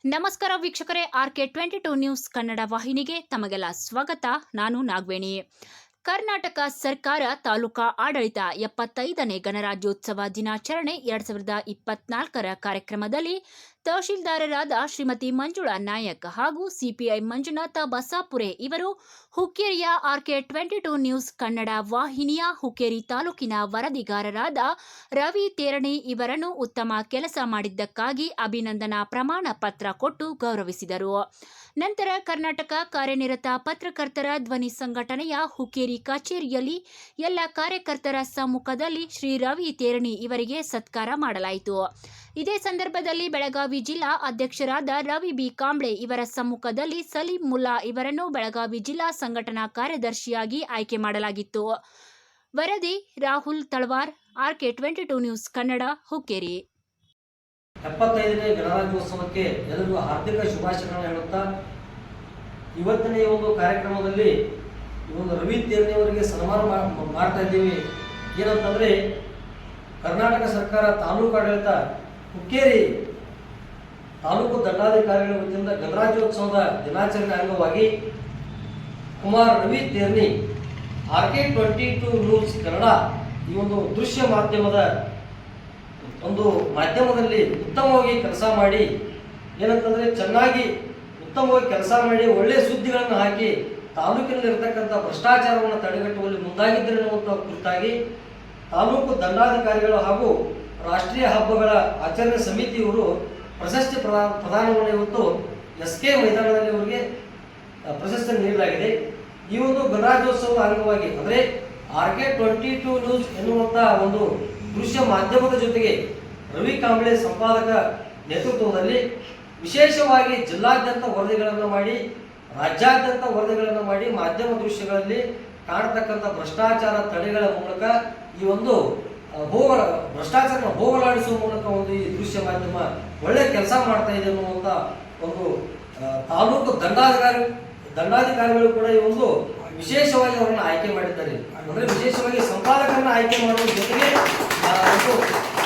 ನಮಸ್ಕಾರ ವೀಕ್ಷಕರೇ, RK22 news Kannada ವಾಹಿನಿಗೆ ತಮಗೆಲ್ಲ ಸ್ವಾಗತ. ನಾನು ನಾಗವೇಣಿ. ಕರ್ನಾಟಕ ಸರ್ಕಾರ ತಾಲೂಕಾ ಆಡಳಿತ 75ನೇ ಗಣರಾಜ್ಯೋತ್ಸವ ದಿನಾಚರಣೆ 2024ರ ಕಾರ್ಯಕ್ರಮದಲ್ಲಿ ತಹಶೀಲ್ದಾರರಾದ ಶ್ರೀಮತಿ ಮಂಜುಳಾ ನಾಯಕ್ ಹಾಗೂ ಸಿಪಿಐ ಮಂಜುನಾಥ ಬಸಾಪುರೆ ಇವರು ಹುಕ್ಕೇರಿಯ RK22 ನ್ಯೂಸ್ ಕನ್ನಡ ವಾಹಿನಿಯ ಹುಕ್ಕೇರಿ ತಾಲೂಕಿನ ವರದಿಗಾರರಾದ ರವಿ ತೇರಣಿ ಇವರನ್ನು ಉತ್ತಮ ಕೆಲಸ ಮಾಡಿದ್ದಕ್ಕಾಗಿ ಅಭಿನಂದನಾ ಪ್ರಮಾಣ ಪತ್ರ ಕೊಟ್ಟು ಗೌರವಿಸಿದರು. ನಂತರ ಕರ್ನಾಟಕ ಕಾರ್ಯನಿರತ ಪತ್ರಕರ್ತರ ಧ್ವನಿ ಸಂಘಟನೆಯ ಹುಕ್ಕೇರಿ ಕಚೇರಿಯಲ್ಲಿ ಎಲ್ಲ ಕಾರ್ಯಕರ್ತರ ಸಮ್ಮುಖದಲ್ಲಿ ಶ್ರೀ ರವಿ ತೇರಣಿ ಇವರಿಗೆ ಸತ್ಕಾರ ಮಾಡಲಾಯಿತು. ಇದೇ ಸಂದರ್ಭದಲ್ಲಿ ಬೆಳಗಾವಿ ಜಿಲ್ಲಾ ಅಧ್ಯಕ್ಷರಾದ ರವಿ ಬಿ ಕಾಂಬ್ಳೆ ಇವರ ಸಮ್ಮುಖದಲ್ಲಿ ಸಲೀಂ ಮುಲ್ಲಾ ಇವರನ್ನು ಬೆಳಗಾವಿ ಜಿಲ್ಲಾ ಸಂಘಟನಾ ಕಾರ್ಯದರ್ಶಿಯಾಗಿ ಆಯ್ಕೆ ಮಾಡಲಾಗಿತ್ತು. ವರದಿ ರಾಹುಲ್ ತಳವಾರ್, RK22 ನ್ಯೂಸ್ ಕನ್ನಡ, ಹುಕ್ಕೇರಿ. 75ನೇ ಗಣರಾಜ್ಯೋತ್ಸವಕ್ಕೆ ಎಲ್ಲರಿಗೂ ಹಾರ್ದಿಕ ಶುಭಾಶಯಗಳನ್ನು ಹೇಳುತ್ತಾ, ಇವತ್ತಿನ ಈ ಒಂದು ಕಾರ್ಯಕ್ರಮದಲ್ಲಿ ರವಿ ತೇರಣಿ ಅವರಿಗೆ ಸನ್ಮಾನ ಮಾಡ್ತಾ ಇದ್ದೀವಿ. ಏನಂತಂದ್ರೆ, ಕರ್ನಾಟಕ ಸರ್ಕಾರ ತಾಲೂಕು ಆಡಳಿತ ಹುಕ್ಕೇರಿ ತಾಲೂಕು ದಂಡಾಧಿಕಾರಿಗಳ ವತಿಯಿಂದ ಗಣರಾಜ್ಯೋತ್ಸವದ ದಿನಾಚರಣೆ ಅಂಗವಾಗಿ ಕುಮಾರ್ ರವಿ ತೇರಣಿ RK22 ನ್ಯೂಸ್ ಕನ್ನಡ ಈ ಒಂದು ದೃಶ್ಯ ಮಾಧ್ಯಮದಲ್ಲಿ ಉತ್ತಮವಾಗಿ ಕೆಲಸ ಮಾಡಿ, ಏನಂತಂದ್ರೆ ಚೆನ್ನಾಗಿ ಉತ್ತಮವಾಗಿ ಕೆಲಸ ಮಾಡಿ ಒಳ್ಳೆಯ ಸುದ್ದಿಗಳನ್ನು ಹಾಕಿ ತಾಲೂಕಿನಲ್ಲಿರ್ತಕ್ಕಂಥ ಭ್ರಷ್ಟಾಚಾರವನ್ನು ತಡೆಗಟ್ಟುವಲ್ಲಿ ಮುಂದಾಗಿದ್ದರೆ ಅನ್ನುವಂಥ ಕುರಿತಾಗಿ ತಾಲೂಕು ದಂಡಾಧಿಕಾರಿಗಳು ಹಾಗೂ ರಾಷ್ಟ್ರೀಯ ಹಬ್ಬಗಳ ಆಚರಣೆ ಸಮಿತಿಯವರು ಪ್ರಶಸ್ತಿ ಪ್ರದಾನವನ್ನು ಇವತ್ತು SK ಮೈದಾನದಲ್ಲಿ ಅವರಿಗೆ ಪ್ರಶಸ್ತಿ ನೀಡಲಾಗಿದೆ. ಈ ಒಂದು ಗಣರಾಜ್ಯೋತ್ಸವದ ಅಂಗವಾಗಿ ಅಂದರೆ RK22 ನ್ಯೂಸ್ ಎನ್ನುವಂಥ ಒಂದು ದೃಶ್ಯ ಮಾಧ್ಯಮದ ಜೊತೆಗೆ ರವಿ ಕಾಂಬ್ಳೆ ಸಂಪಾದಕ ನೇತೃತ್ವದಲ್ಲಿ ವಿಶೇಷವಾಗಿ ಜಿಲ್ಲಾದ್ಯಂತ ವರದಿಗಳನ್ನು ಮಾಡಿ, ರಾಜ್ಯಾದ್ಯಂತ ವರದಿಗಳನ್ನು ಮಾಡಿ, ಮಾಧ್ಯಮ ದೃಶ್ಯಗಳಲ್ಲಿ ಕಾಣತಕ್ಕಂಥ ಭ್ರಷ್ಟಾಚಾರ ತಡೆಗಳ ಮೂಲಕ ಈ ಒಂದು ಭ್ರಷ್ಟಾಚಾರ ಹೋಗಲಾಡಿಸುವ ಮೂಲಕ ಒಂದು ಈ ದೃಶ್ಯ ಮಾಧ್ಯಮ ಒಳ್ಳೆ ಕೆಲಸ ಮಾಡ್ತಾ ಇದೆ ಅನ್ನುವಂಥ ಒಂದು ತಾಲೂಕು ದಂಡಾಧಿಕಾರಿಗಳು ಕೂಡ ಈ ಒಂದು ವಿಶೇಷವಾಗಿ ಅವರನ್ನು ಆಯ್ಕೆ ಮಾಡಿದ್ದಾರೆ. ಅಂದರೆ ವಿಶೇಷವಾಗಿ ಸಂಪಾದಕರನ್ನ ಆಯ್ಕೆ ಮಾಡುವ ಜೊತೆಗೆ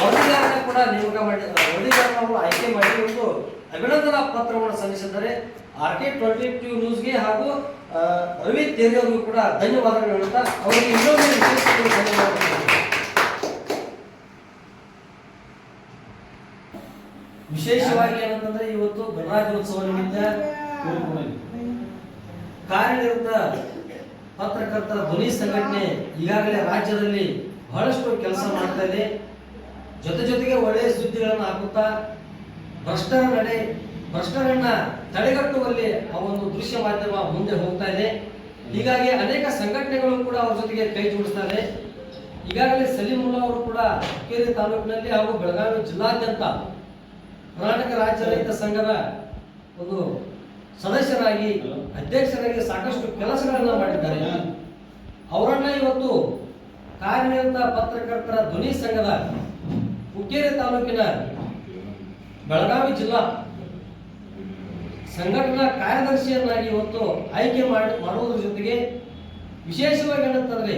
ವರದಿಗಾರನ ಕೂಡ ನೇಮಕ ಮಾಡಿ ವರದಿಗಾರನವರು ಆಯ್ಕೆ ಮಾಡಿ ಒಂದು ಅಭಿನಂದನಾ ಪತ್ರವನ್ನು ಸಲ್ಲಿಸಿದ್ದಾರೆ. RK22 ನ್ಯೂಸ್ಗೆ ಹಾಗೂ ರವಿ ತೇರಣಿ ಅವರಿಗೂ ಕೂಡ ಧನ್ಯವಾದಗಳು ಹೇಳುತ್ತಾ ಅವರಿಗೆ ಇನ್ನೊಂದು ವಿಶೇಷವಾಗಿ ಏನಂತಂದ್ರೆ, ಇವತ್ತು ಗಣರಾಜ್ಯೋತ್ಸವ ನಿಮಿತ್ತ ಕಾರ್ಯನಿರತ ಪತ್ರಕರ್ತರ ಧ್ವನಿ ಸಂಘಟನೆ ಈಗಾಗಲೇ ರಾಜ್ಯದಲ್ಲಿ ಬಹಳಷ್ಟು ಕೆಲಸ ಮಾಡ್ತಾ ಇದೆ. ಜೊತೆಗೆ ಒಳ್ಳೆಯ ಸುದ್ದಿಗಳನ್ನು ಹಾಕುತ್ತಾ ಭ್ರಷ್ಟರನ್ನ ತಡೆಗಟ್ಟುವಲ್ಲಿ ಆ ಒಂದು ದೃಶ್ಯ ಮಾಧ್ಯಮ ಮುಂದೆ ಹೋಗ್ತಾ ಇದೆ. ಹೀಗಾಗಿ ಅನೇಕ ಸಂಘಟನೆಗಳು ಕೂಡ ಅವರ ಜೊತೆಗೆ ಕೈ ಜೋಡಿಸ್ತಾ ಇದೆ. ಈಗಾಗಲೇ ಸಲೀಂ ಮುಲ್ಲಾ ಅವರು ಕೂಡ ಹುಕ್ಕೇರಿ ತಾಲೂಕಿನಲ್ಲಿ ಹಾಗೂ ಬೆಳಗಾವಿ ಜಿಲ್ಲಾದ್ಯಂತ ಕರ್ನಾಟಕ ರಾಜ್ಯ ರೈತ ಸಂಘದ ಒಂದು ಸದಸ್ಯರಾಗಿ, ಅಧ್ಯಕ್ಷರಾಗಿ ಸಾಕಷ್ಟು ಕೆಲಸಗಳನ್ನು ಮಾಡಿದ್ದಾರೆ. ಅವರನ್ನ ಇವತ್ತು ಕಾರ್ಯನಿರತ ಪತ್ರಕರ್ತರ ಧ್ವನಿ ಸಂಘದ ಹುಕ್ಕೇರಿ ತಾಲೂಕಿನ ಬೆಳಗಾವಿ ಜಿಲ್ಲಾ ಸಂಘಟನಾ ಕಾರ್ಯದರ್ಶಿಯನ್ನಾಗಿ ಇವತ್ತು ಆಯ್ಕೆ ಮಾಡುವುದರ ಜೊತೆಗೆ ವಿಶೇಷವಾಗಿ ಏನಂತಂದ್ರೆ,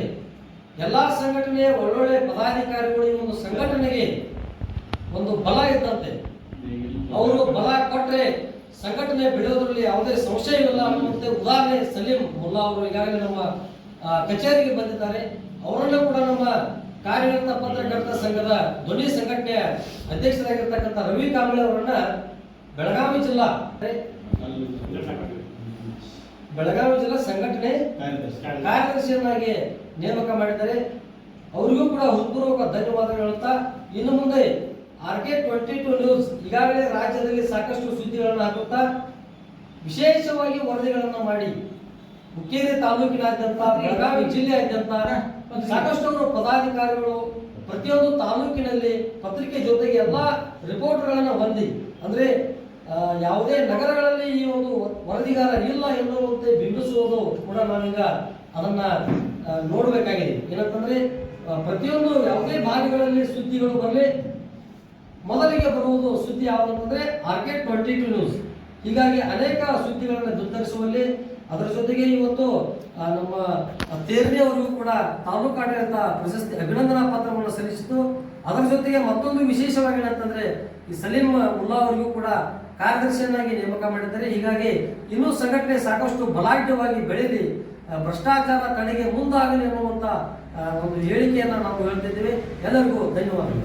ಎಲ್ಲಾ ಸಂಘಟನೆಯ ಒಳ್ಳೊಳ್ಳೆ ಪದಾಧಿಕಾರಿಗಳು ಈ ಒಂದು ಸಂಘಟನೆಗೆ ಒಂದು ಬಲ ಇದ್ದಂತೆ, ಅವರು ಬಲ ಕೊಟ್ಟರೆ ಸಂಘಟನೆ ಬೆಳೆಯೋದ್ರಲ್ಲಿ ಯಾವುದೇ ಸಂಶಯವಿಲ್ಲ ಅನ್ನುವಂತೆ ಉದಾಹರಣೆ ಸಲೀಂ ಮುಲ್ಲಾ ಅವರು ಈಗಾಗಲೇ ನಮ್ಮ ಕಚೇರಿಗೆ ಬಂದಿದ್ದಾರೆ. ಅವರನ್ನು ಕೂಡ ನಮ್ಮ ಕಾರ್ಯನಿರತ ಪತ್ರಕರ್ತರ ಸಂಘದ ಧ್ವನಿ ಸಂಘಟನೆಯ ಅಧ್ಯಕ್ಷರಾಗಿರ್ತಕ್ಕಂಥ ರವಿ ಕಾಂಬ್ಳೆ ಅವರನ್ನ ಬೆಳಗಾವಿ ಜಿಲ್ಲಾ ಸಂಘಟನೆ ಕಾರ್ಯದರ್ಶಿಯನ್ನಾಗಿ ನೇಮಕ ಮಾಡಿದ್ದಾರೆ. ಅವರಿಗೂ ಕೂಡ ಹೃತ್ಪೂರ್ವಕ ಧನ್ಯವಾದಗಳು ಹೇಳುತ್ತಾ, ಇನ್ನು ಮುಂದೆ RK22 ನ್ಯೂಸ್ ಈಗಾಗಲೇ ರಾಜ್ಯದಲ್ಲಿ ಸಾಕಷ್ಟು ಸುದ್ದಿಗಳನ್ನು ಹಾಕುತ್ತಾ ವಿಶೇಷವಾಗಿ ವರದಿಗಳನ್ನು ಮಾಡಿ ಹುಕ್ಕೇರಿ ತಾಲೂಕಿನಾದ್ಯಂತ, ಬೆಳಗಾವಿ ಜಿಲ್ಲೆಯಾದ್ಯಂತ ಸಾಕಷ್ಟು ಪದಾಧಿಕಾರಿಗಳು ಪ್ರತಿಯೊಂದು ತಾಲೂಕಿನಲ್ಲಿ ಪತ್ರಿಕೆ ಜೊತೆಗೆ ಎಲ್ಲ ರಿಪೋರ್ಟರ್ಗಳನ್ನು ಹೊಂದಿ, ಅಂದ್ರೆ ಯಾವುದೇ ನಗರಗಳಲ್ಲಿ ಈ ಒಂದು ವರದಿಗಾರ ಇಲ್ಲ ಎನ್ನುವಂತೆ ಬಿಂಬಿಸುವುದು ಕೂಡ ನಾವೀಗ ಅದನ್ನ ನೋಡಬೇಕಾಗಿದೆ. ಏನಂತಂದ್ರೆ, ಪ್ರತಿಯೊಂದು ಯಾವುದೇ ಭಾಗಗಳಲ್ಲಿ ಸುದ್ದಿಗಳು ಬರಲಿ, ಮೊದಲಿಗೆ ಬರುವುದು ಸುದ್ದಿ ಯಾವುದಂತಂದ್ರೆ RK22 ನ್ಯೂಸ್. ಹೀಗಾಗಿ ಅನೇಕ ಸುದ್ದಿಗಳನ್ನು ದುರ್ಧರಿಸುವಲ್ಲಿ, ಅದರ ಜೊತೆಗೆ ಇವತ್ತು ನಮ್ಮ ತೇರಣಿ ಅವರಿಗೂ ಕೂಡ ತಾಲೂಕಾಡಳಿತ ಪ್ರಶಸ್ತಿ ಅಭಿನಂದನಾ ಪತ್ರವನ್ನು ಸಲ್ಲಿಸಿತು. ಅದರ ಜೊತೆಗೆ ಮತ್ತೊಂದು ವಿಶೇಷವಾಗಿ ಏನಂತಂದ್ರೆ, ಈ ಸಲೀಂ ಮುಲ್ಲಾ ಅವರಿಗೂ ಕೂಡ ಕಾರ್ಯದರ್ಶಿಯನ್ನಾಗಿ ನೇಮಕ ಮಾಡಿದ್ದಾರೆ. ಹೀಗಾಗಿ ಇನ್ನೂ ಸಂಘಟನೆ ಸಾಕಷ್ಟು ಬಲಾಢ್ಯವಾಗಿ ಬೆಳೀಲಿ, ಭ್ರಷ್ಟಾಚಾರ ತಡೆಗೆ ಮುಂದಾಗಲಿ ಅನ್ನುವಂಥ ಒಂದು ಹೇಳಿಕೆಯನ್ನು ನಾವು ಹೇಳ್ತಿದ್ದೇವೆ. ಎಲ್ಲರಿಗೂ ಧನ್ಯವಾದಗಳು.